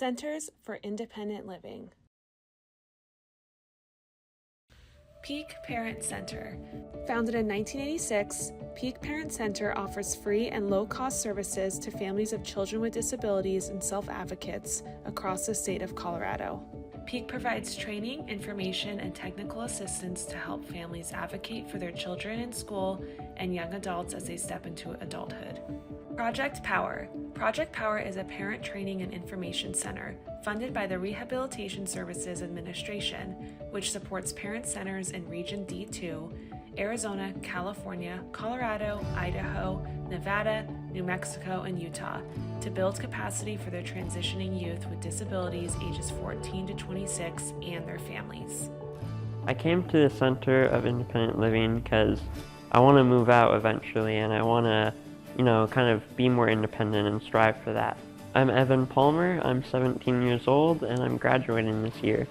Centers for Independent Living. Peak Parent Center. Founded in 1986, Peak Parent Center offers free and low-cost services to families of children with disabilities and self-advocates across the state of Colorado. Peak provides training, information, and technical assistance to help families advocate for their children in school and young adults as they step into adulthood. Project Power. Project Power is a parent training and information center funded by the Rehabilitation Services Administration, which supports parent centers in Region D2, Arizona, California, Colorado, Idaho, Nevada, New Mexico, and Utah, to build capacity for their transitioning youth with disabilities ages 14 to 26 and their families. I came to the Center of Independent Living because I want to move out eventually, and I want to kind of be more independent and strive for that. I'm Evan Palmer, I'm 17 years old, and I'm graduating this year.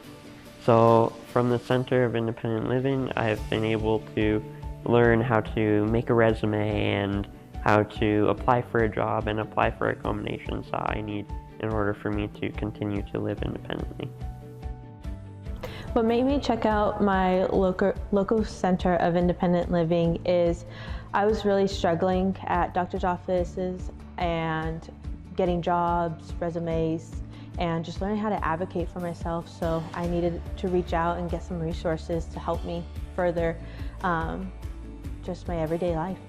So from the Center of Independent Living, I've been able to learn how to make a resume and how to apply for a job and apply for accommodations that I need in order for me to continue to live independently. What made me check out my local Center of Independent Living is I was really struggling at doctor's offices and getting jobs, resumes, and just learning how to advocate for myself. So I needed to reach out and get some resources to help me further just my everyday life.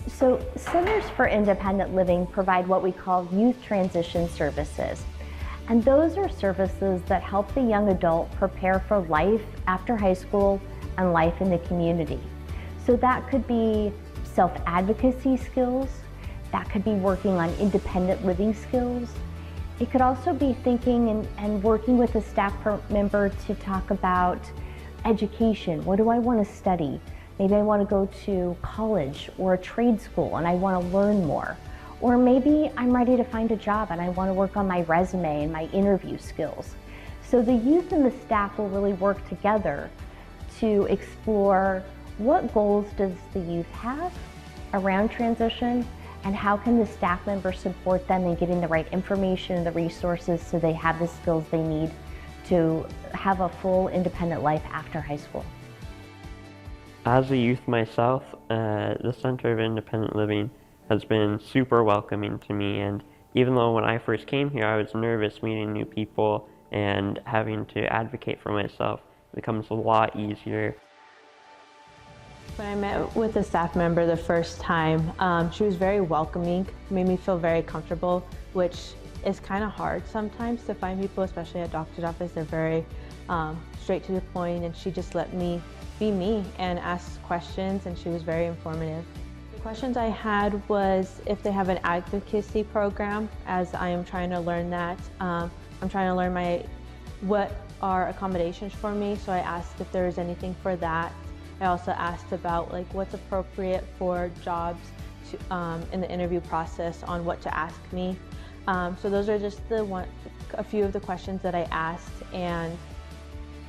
So Centers for Independent Living provide what we call youth transition services. And those are services that help the young adult prepare for life after high school and life in the community. So that could be self-advocacy skills, that could be working on independent living skills. It could also be thinking and working with a staff member to talk about education. What do I want to study? Maybe I want to go to college or a trade school and I want to learn more. Or maybe I'm ready to find a job and I want to work on my resume and my interview skills. So the youth and the staff will really work together to explore what goals does the youth have around transition and how can the staff member support them in getting the right information and the resources so they have the skills they need to have a full independent life after high school. As a youth myself, the Center of Independent Living has been super welcoming to me, and even though when I first came here I was nervous meeting new people and having to advocate for myself, it becomes a lot easier. When I met with a staff member the first time, she was very welcoming, made me feel very comfortable, which is kind of hard sometimes to find people, especially at doctor's office. They're very straight to the point, and she just let me be me and ask questions, and she was very informative. The questions I had was if they have an advocacy program, as I am trying to learn that. I'm trying to learn what are accommodations for me, so I asked if there was anything for that. I also asked about what's appropriate for jobs in the interview process on what to ask me. So those are just a few of the questions that I asked, and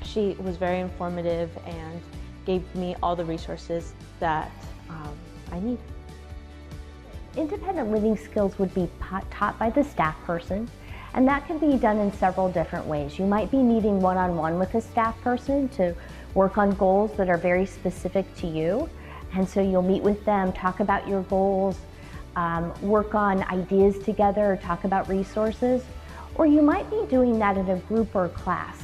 she was very informative and gave me all the resources that I need. Independent living skills would be taught by the staff person, and that can be done in several different ways. You might be meeting one-on-one with a staff person to work on goals that are very specific to you, and so you'll meet with them, talk about your goals, work on ideas together, talk about resources, or you might be doing that in a group or class.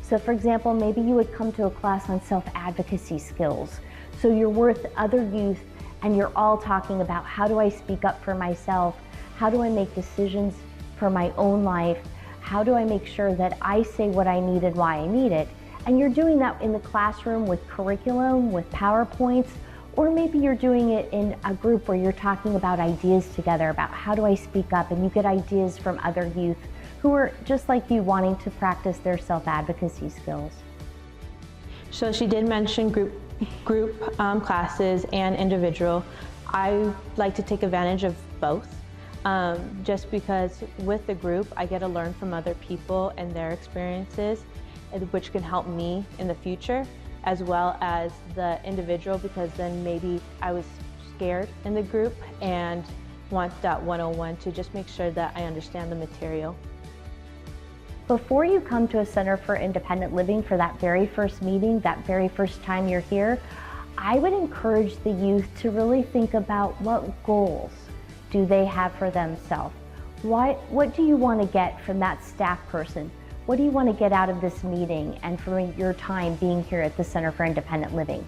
So for example, maybe you would come to a class on self-advocacy skills. So you're with other youth and you're all talking about how do I speak up for myself? How do I make decisions for my own life? How do I make sure that I say what I need and why I need it? And you're doing that in the classroom with curriculum, with PowerPoints, or maybe you're doing it in a group where you're talking about ideas together about how do I speak up, and you get ideas from other youth who are just like you wanting to practice their self-advocacy skills. So she did mention group classes and individual. I like to take advantage of both, just because with the group I get to learn from other people and their experiences, which can help me in the future, as well as the individual, because then maybe I was scared in the group, and want that one-on-one to just make sure that I understand the material. Before you come to a Center for Independent Living for that very first meeting, that very first time you're here, I would encourage the youth to really think about what goals do they have for themselves. What do you want to get from that staff person? What do you want to get out of this meeting and from your time being here at the Center for Independent Living?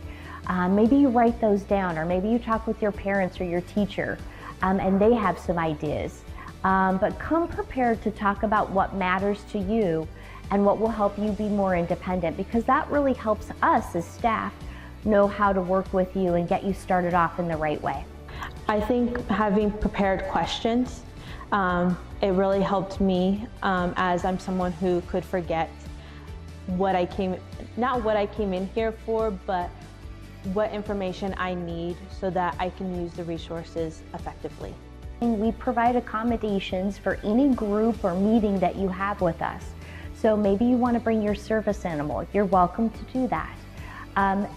Maybe you write those down, or maybe you talk with your parents or your teacher and they have some ideas. But come prepared to talk about what matters to you and what will help you be more independent, because that really helps us as staff know how to work with you and get you started off in the right way. I think having prepared questions, it really helped me as I'm someone who could forget not what I came in here for, but what information I need so that I can use the resources effectively. We provide accommodations for any group or meeting that you have with us. So maybe you want to bring your service animal, you're welcome to do that.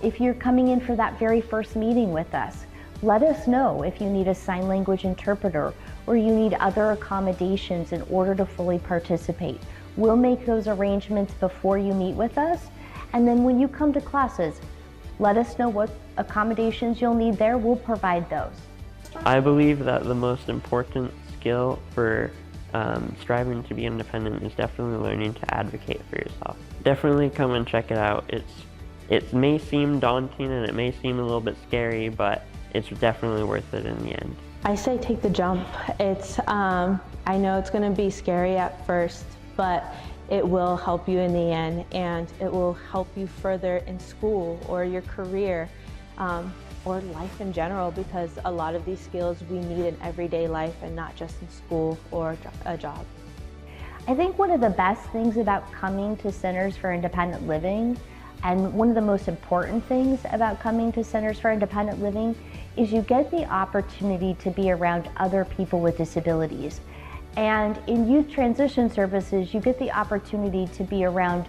If you're coming in for that very first meeting with us, let us know if you need a sign language interpreter or you need other accommodations in order to fully participate. We'll make those arrangements before you meet with us, and then when you come to classes, let us know what accommodations you'll need there. We'll provide those. I believe that the most important skill for striving to be independent is definitely learning to advocate for yourself. Definitely come and check it out. It may seem daunting and it may seem a little bit scary, but it's definitely worth it in the end. I say take the jump. I know it's going to be scary at first, but it will help you in the end, and it will help you further in school or your career or life in general, because a lot of these skills we need in everyday life and not just in school or a job. I think one of the best things about coming to Centers for Independent Living, and one of the most important things about coming to Centers for Independent Living, is you get the opportunity to be around other people with disabilities. And in youth transition services, you get the opportunity to be around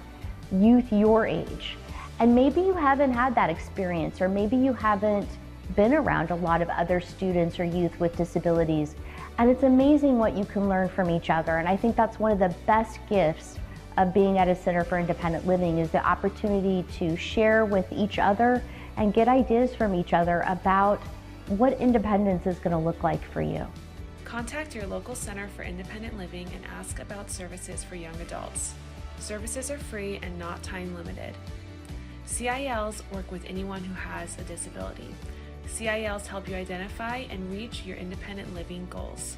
youth your age. And maybe you haven't had that experience, or maybe you haven't been around a lot of other students or youth with disabilities. And it's amazing what you can learn from each other. And I think that's one of the best gifts of being at a Center for Independent Living, is the opportunity to share with each other and get ideas from each other about what independence is going to look like for you. Contact your local Center for Independent Living and ask about services for young adults. Services are free and not time limited. CILs work with anyone who has a disability. CILs help you identify and reach your independent living goals.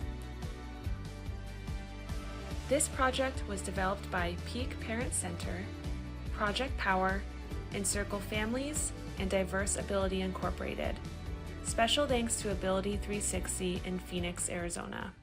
This project was developed by Peak Parent Center, Project Power, Encircle Families, and Diverse Ability Incorporated. Special thanks to Ability 360 in Phoenix, Arizona.